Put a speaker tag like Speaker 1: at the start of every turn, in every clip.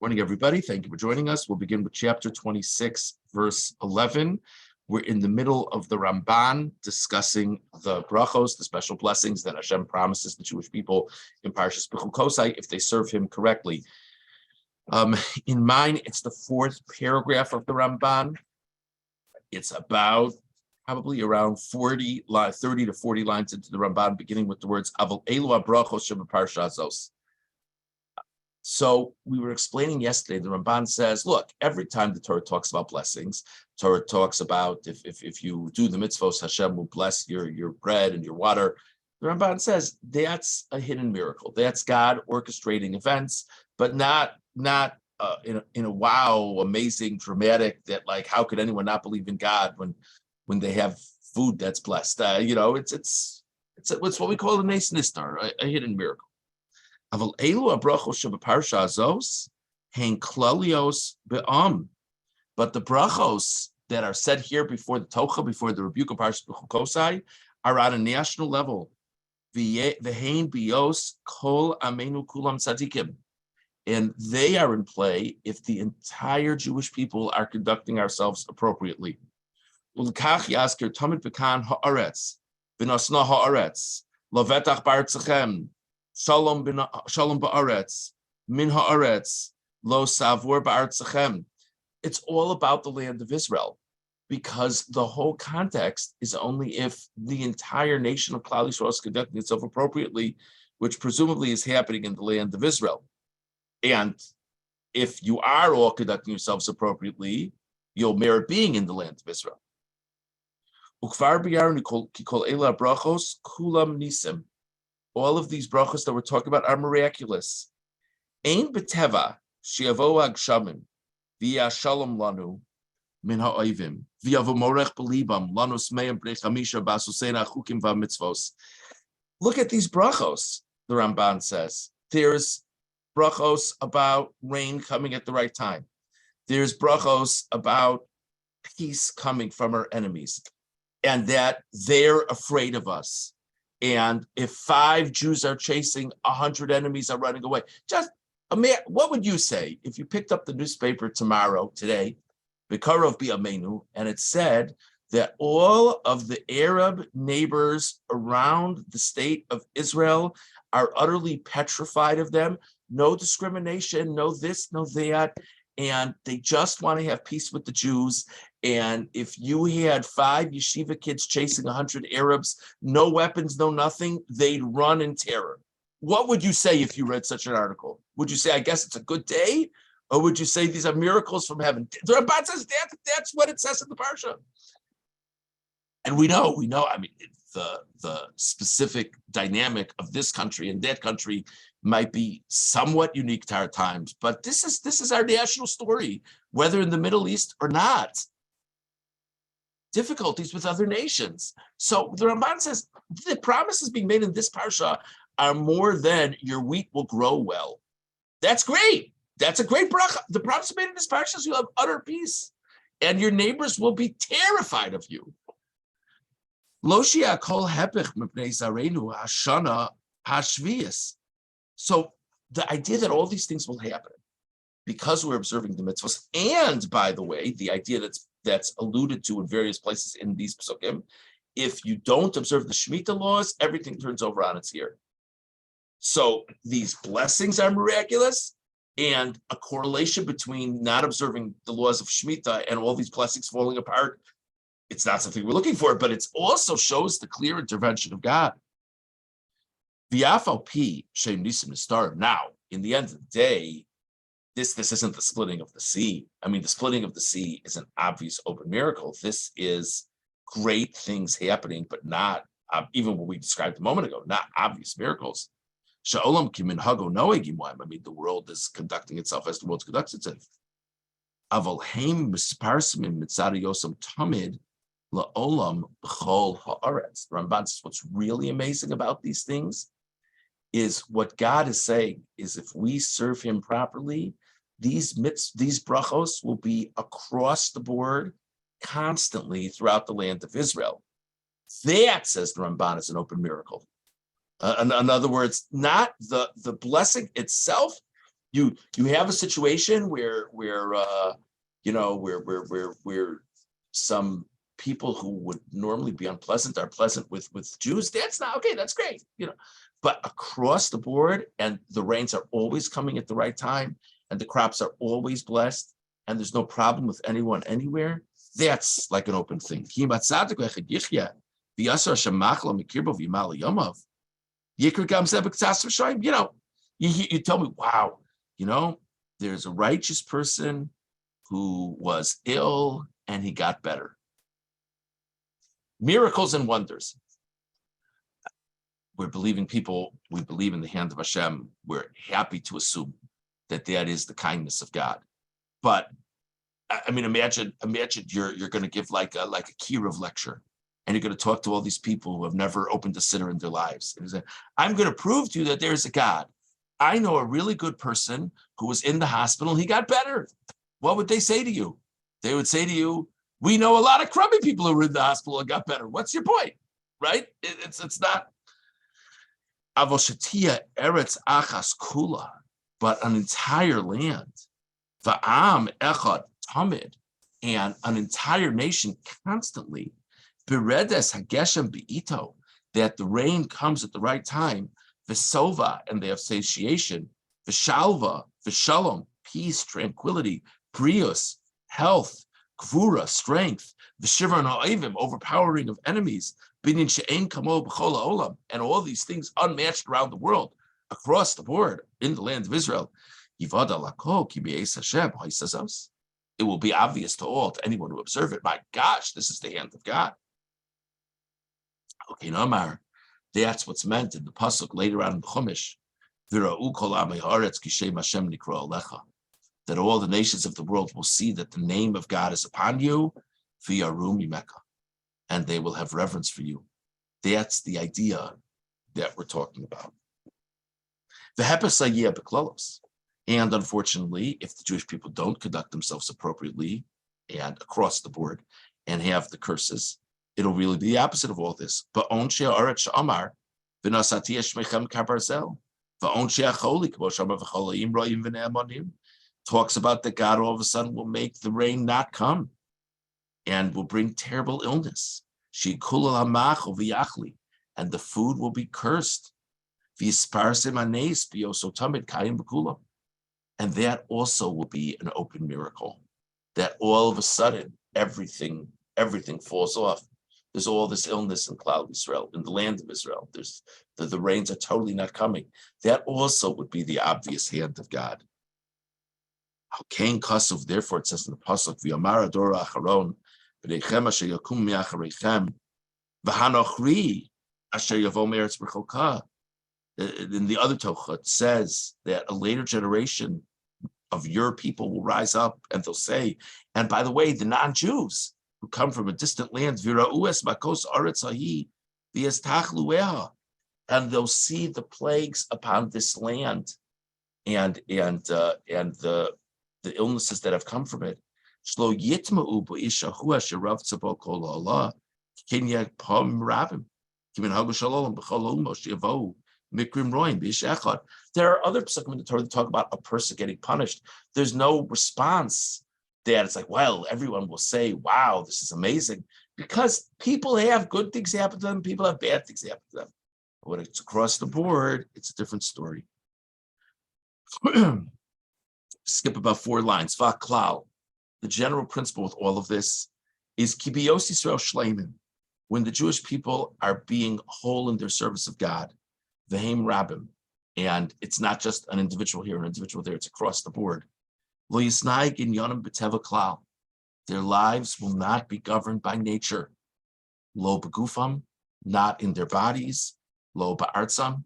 Speaker 1: Morning, everybody. Thank you for joining us. We'll begin with chapter 26, verse 11. We're in the middle of the Ramban discussing the brachos, the special blessings that Hashem promises the Jewish people in Behar-Bechukotai if they serve him correctly. In mine, it's the fourth paragraph of the Ramban. It's about probably around 30 to 40 lines into the Ramban, beginning with the words, Aval elu brachos shebeparsha zos. So we were explaining yesterday, the Ramban says, look, every time the Torah talks about blessings, Torah talks about if you do the mitzvos, Hashem will bless your bread and your water. The Ramban says that's a hidden miracle. That's God orchestrating events, but not in a wow, amazing, dramatic, that like, how could anyone not believe in God when they have food that's blessed? It's what we call a nes nistar, a hidden miracle. Aval elu abrachos shebeparsha azos hein klalios be'am. But the brachos that are said here before the Tocha, before the rebuke of Behar-Bechukotai, are on a national level. V'hein bios kol amenu kulam tzadikim. And they are in play if the entire Jewish people are conducting ourselves appropriately. Ulkach yasker tamid bekan haaretz, v'nosna haaretz, lovetach ba'artzachem, Shalom ba'aretz, min ha'aretz, lo savur ba'artzachem. It's all about the land of Israel, because the whole context is only if the entire nation of Klal Yisrael is conducting itself appropriately, which presumably is happening in the land of Israel. And if you are all conducting yourselves appropriately, you'll merit being in the land of Israel. Ukvar b'yarnu kol ela brachos kulam nisim. All of these brachos that we're talking about are miraculous. Ein beteva shiavo agshamim via shalom lanu min ha'oivim via v'morech belibam lanu smeim bnei chamisha basuseina chukim v'mitzvos. Look at these brachos, the Ramban says. There's brachos about rain coming at the right time. There's brachos about peace coming from our enemies, and that they're afraid of us. And if 5 Jews are chasing, 100 enemies are running away. Just imagine, what would you say if you picked up the newspaper today, Bekarov B'Amenu, and it said that all of the Arab neighbors around the state of Israel are utterly petrified of them, no discrimination, no this, no that, and they just want to have peace with the Jews. And if you had 5 yeshiva kids chasing 100 Arabs, no weapons, no nothing, they'd run in terror. What would you say if you read such an article? Would you say, I guess it's a good day? Or would you say these are miracles from heaven? The Ramban says that's what it says in the Parsha. And we know, I mean, the specific dynamic of this country and that country might be somewhat unique to our times, but this is our national story, whether in the Middle East or not. Difficulties with other nations. So the Ramban says the promises being made in this parsha are more than your wheat will grow well. That's great. That's a great bracha. The promise made in this parsha is you'll have utter peace, and your neighbors will be terrified of you. Lo shia kol hepech mipnei zarenu hashana hashvius. So the idea that all these things will happen because we're observing the mitzvahs, and by the way, the idea that's alluded to in various places in these psukim, if you don't observe the Shemitah laws, everything turns over on its ear. So these blessings are miraculous, and a correlation between not observing the laws of Shemitah and all these blessings falling apart, it's not something we're looking for, but it also shows the clear intervention of God. Now, in the end of the day, this isn't the splitting of the sea. I mean, the splitting of the sea is an obvious open miracle. This is great things happening, but not, even what we described a moment ago, not obvious miracles. Sha'olam kiminhago noegim. I mean, the world is conducting itself as the world conducts itself. Aval heim misparsimim mitzad yosam tamid la'olam b'chol haaretz. The Ramban says what's really amazing about these things is what God is saying is if we serve him properly, these brachos will be across the board constantly throughout the land of Israel. That, says the Ramban, is an open miracle. In other words, not the blessing itself. You have a situation where some people who would normally be unpleasant are pleasant with Jews. That's not okay. That's great. But across the board, and the rains are always coming at the right time, and the crops are always blessed, and there's no problem with anyone anywhere. That's like an open thing. You tell me, wow, there's a righteous person who was ill and he got better. Miracles and wonders. We believe in the hand of Hashem. We're happy to assume that is the kindness of God. But I mean, imagine you're going to give like a Kirov lecture, and you're going to talk to all these people who have never opened a siddur in their lives. And you say, I'm going to prove to you that there's a God. I know a really good person who was in the hospital and he got better. What would they say to you? They would say to you, we know a lot of crummy people who were in the hospital and got better. What's your point? Right? It's not. Avoshatia eretz achas kula, but an entire land. Va'am echad tamid, and an entire nation constantly. Beredes hageshem beito, that the rain comes at the right time. Vesova, and they have satiation. Veshalva, veshalom, peace, tranquility. Brios, health. Gvura, strength. Veshivar na'ivim, overpowering of enemies. Binyan she'ein kamo b'chol ha'olam, and all these things unmatched around the world, across the board, in the land of Israel. Yivad alako ki be'es Hashem ha'isazos. It will be obvious to all, to anyone who observe it. My gosh, this is the hand of God. Okay, Namar, that's what's meant in the pasuk later on in the Chumash. V'ra'u kol amei haaretz ki shem Hashem nikra alecha. That all the nations of the world will see that the name of God is upon you, v'yaru mimeka, and they will have reverence for you. That's the idea that we're talking about. V'hepes hayeh b'klalos. And unfortunately, if the Jewish people don't conduct themselves appropriately and across the board and have the curses, it'll really be the opposite of all this. Ba'on she'aretz she'amar v'nasati eshmechem kabarzel va'on she'acholi k'mo shama v'cholayim ro'im v'ne'amonim. Talks about that God all of a sudden will make the rain not come and will bring terrible illness. And the food will be cursed. And that also will be an open miracle. That all of a sudden everything falls off. There's all this illness in Klal Yisrael, in the land of Israel. There's the rains are totally not coming. That also would be the obvious hand of God. Kain Kasuf, therefore it says in the pasuk, "V'yamar adora acharon, v'neichem asher yakum miachareichem, v'hanochri asher yavo me'eretz b'choka." In the other Tocha, it says that a later generation of your people will rise up and they'll say, and by the way, the non-Jews who come from a distant land, v'ra'u es makos aretz hahi v'yestachlueha, and they'll see the plagues upon this land, and the illnesses that have come from it. Shlo yitma'u b'ishahu asher rav tzabo kol ha'olah kinyak pam rabim kimin hagu shalom b'chol u'mo she'yavou mikrim roim b'ishachad. There are other psukim in the Torah that talk about a person getting punished. There's no response that it's like, well, everyone will say, wow, this is amazing, because people have good things happen to them, people have bad things happen to them. But when it's across the board, it's a different story. Skip about 4 lines. Va'klal. The general principle with all of this is kibiyos Yisrael shleimin. When the Jewish people are being whole in their service of God, v'heim rabim, and it's not just an individual here, an individual there, it's across the board. Lo yisnai ginyanim b'teva klal. Their lives will not be governed by nature. Lo begufam, not in their bodies. Lo ba'artzam,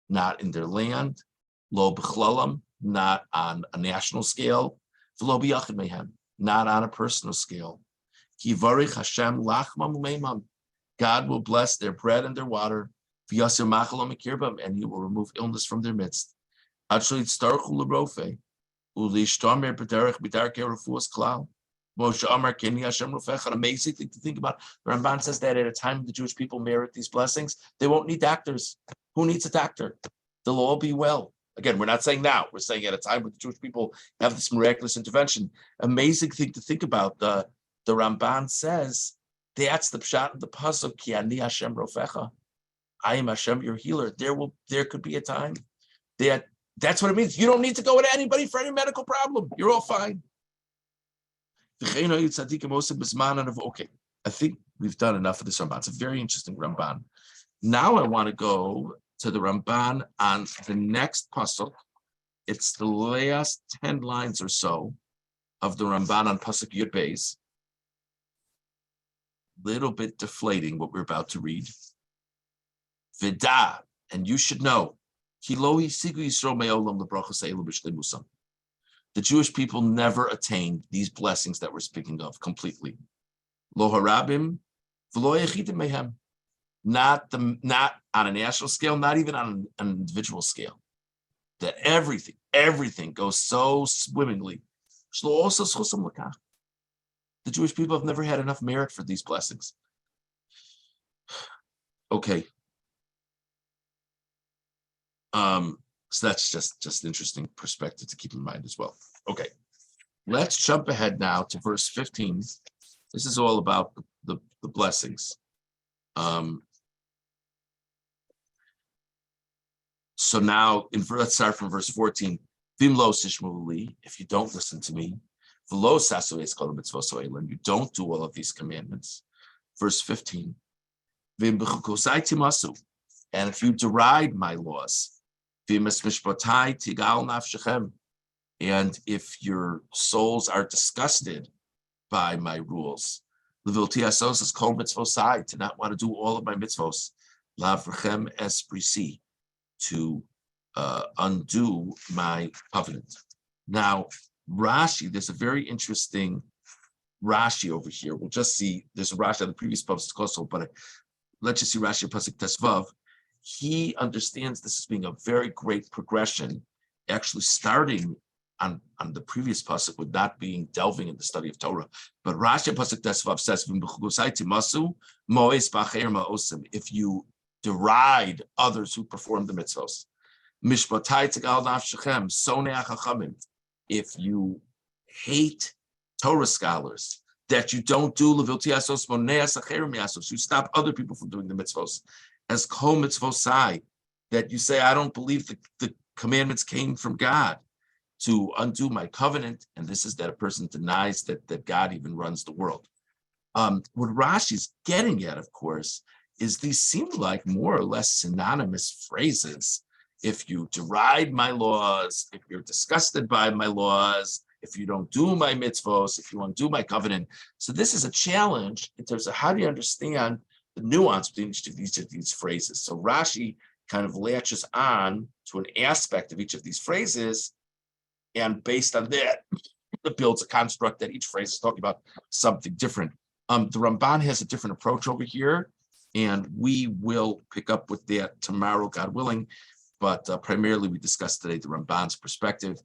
Speaker 1: not in their land. Lo b'chlalam, not on a national scale. V'lo b'yachid mehem, not on a personal scale. Ki varich Hashem lachmam u'meimam. God will bless their bread and their water. V'yasir machalom mikirbam, and He will remove illness from their midst. Ad shelo yitztarchu l'rofe u'lishtamer b'derech b'darkei refuas klal. Moshe Amar Keni Hashem Rufech. An amazing thing to think about. The Ramban says that at a time the Jewish people merit these blessings, they won't need doctors. Who needs a doctor? They'll all be well. Again, we're not saying now. We're saying at a time when the Jewish people have this miraculous intervention. Amazing thing to think about. The Ramban says that's the pshat in the pasuk. Ki ani Hashem rofecha. I am Hashem, your healer. There could be a time that's what it means. You don't need to go to anybody for any medical problem. You're all fine. Okay, I think we've done enough of this Ramban. It's a very interesting Ramban. Now I want to go to the Ramban on the next pasuk. It's the last 10 lines or so of the Ramban on pasuk Yud Beis. Little bit deflating what we're about to read. Vida, and you should know, the Jewish people never attained these blessings that we're speaking of completely. Lo harabim v'lo yechidim mehem. Not on a national scale, not even on an individual scale. That everything goes so swimmingly. The Jewish people have never had enough merit for these blessings. Okay. So that's just interesting perspective to keep in mind as well. Okay, let's jump ahead now to verse 15. This is all about the blessings. So now, let's start from verse 14. Vimlo sishmuli, if you don't listen to me, v'lo sasu es kol mitzvos and you don't do all of these commandments. Verse 15. Vim-Bechukotai timasu, and if you deride my laws, v'mishpatai tigal nafshechem, and if your souls are disgusted by my rules, l'vilti asos es kol mitzvosai, to not want to do all of my mitzvos, lavrichem es brisi, to undo my covenant. Now, Rashi, there's a very interesting Rashi over here. We'll just see, there's a Rashi on the previous pasuk also, but let's just see Rashi pasuk Tesvav. He understands this as being a very great progression, actually starting on the previous pasuk with not being delving in the study of Torah. But Rashi pasuk Tesvav says, if you deride others who perform the mitzvos, if you hate Torah scholars, that you don't do you stop other people from doing the mitzvos, as kol mitzvosai, that you say, I don't believe the commandments came from God, to undo my covenant, and this is that a person denies that God even runs the world. What Rashi's getting at, of course, is these seem like more or less synonymous phrases. If you deride my laws, if you're disgusted by my laws, if you don't do my mitzvos, if you undo my covenant. So this is a challenge in terms of how do you understand the nuance between each of these phrases. So Rashi kind of latches on to an aspect of each of these phrases, and based on that, it builds a construct that each phrase is talking about something different. The Ramban has a different approach over here, and we will pick up with that tomorrow, God willing. But primarily, we discussed today the Ramban's perspective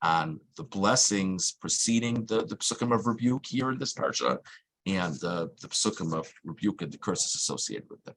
Speaker 1: on the blessings preceding the psukim of rebuke here in this parsha, and the psukim of rebuke and the curses associated with them.